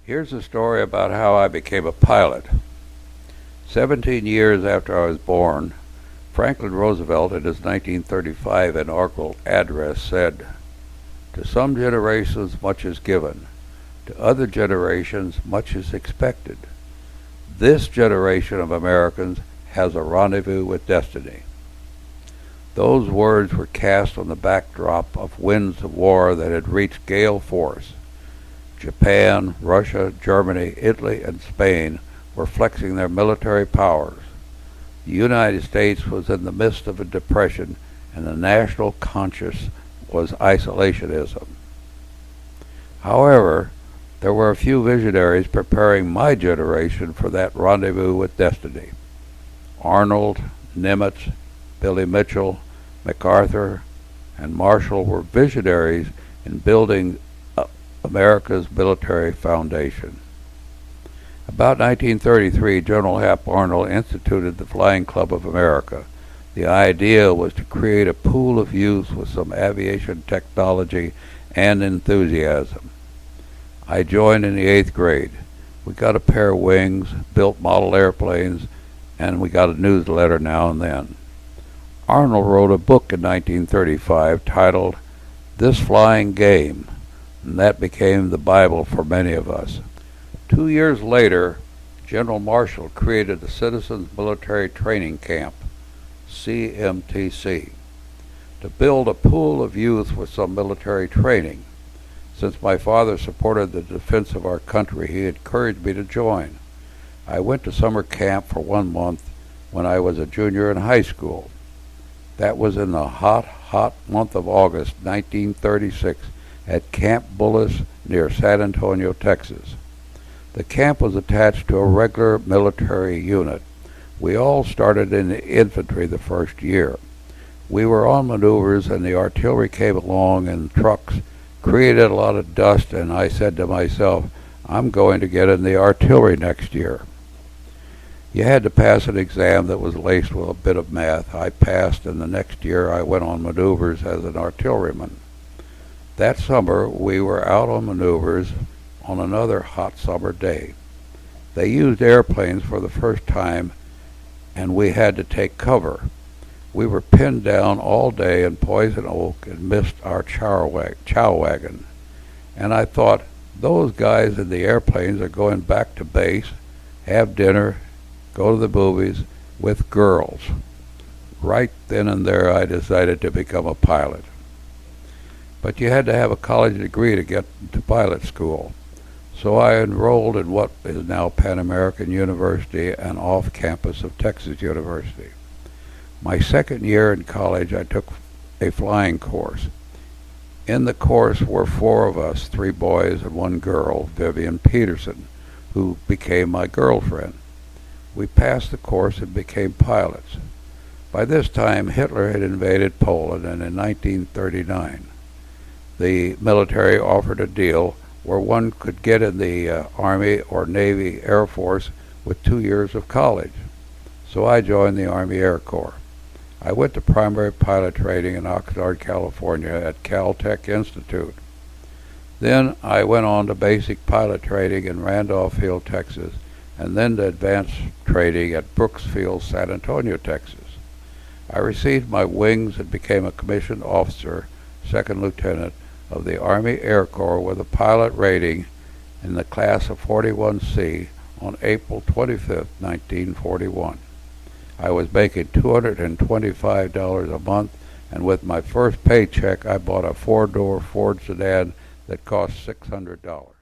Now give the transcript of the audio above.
Here's a story about how I became a pilot. 17 years after I was born, Franklin Roosevelt, in his 1935 inaugural address, said, "To some generations much is given, to other generations much is expected. This generation of Americans has a rendezvous with destiny." Those words were cast on the backdrop of winds of war that had reached gale force. Japan, Russia, Germany, Italy, and Spain were flexing their military powers. The United States was in the midst of a depression, and the national conscience was isolationism. However, there were a few visionaries preparing my generation for that rendezvous with destiny. Arnold, Nimitz, Billy Mitchell, MacArthur, and Marshall were visionaries in building America's military foundation. About 1933, General Hap Arnold instituted the Flying Club of America. The idea was to create a pool of youth with some aviation technology and enthusiasm. I joined in the 8th grade. We got a pair of wings, built model airplanes, and we got a newsletter now and then. Arnold wrote a book in 1935 titled "This Flying Game," and that became the Bible for many of us. 2 years later, General Marshall created the Citizens Military Training Camp, CMTC, to build a pool of youth with some military training. Since my father supported the defense of our country, he encouraged me to join. I went to summer camp for 1 month when I was a junior in high school. That was in the hot month of August 1936 at Camp Bullis near San Antonio, Texas. The camp was attached to a regular military unit. We all started in the infantry the first year. We were on maneuvers and the artillery came along and trucks created a lot of dust, and I said to myself, I'm going to get in the artillery next year. You had to pass an exam that was laced with a bit of math. I passed, and the next year I went on maneuvers as an artilleryman. That summer, we were out on maneuvers on another hot summer day. They used airplanes for the first time, and we had to take cover. We were pinned down all day in Poison Oak and missed our chow wagon. And I thought, those guys in the airplanes are going back to base, have dinner, go to the movies with girls. Right then and there, I decided to become a pilot. But you had to have a college degree to get to pilot school. So I enrolled in what is now Pan American University and off campus of Texas University. My second year in college, I took a flying course. In the course were 4 of us, 3 boys and 1 girl, Vivian Peterson, who became my girlfriend. We passed the course and became pilots. By this time, Hitler had invaded Poland, and in 1939, the military offered a deal where one could get in the Army or Navy Air Force with 2 years of college. So I joined the Army Air Corps. I went to primary pilot training in Oxnard, California at Caltech Institute. Then I went on to basic pilot training in Randolph Field, Texas, and then to advanced training at Brooks Field, San Antonio, Texas. I received my wings and became a commissioned officer, 2nd lieutenant, of the Army Air Corps with a pilot rating in the class of 41C on April 25, 1941. I was making $225 a month, and with my first paycheck, I bought a 4-door Ford sedan that cost $600.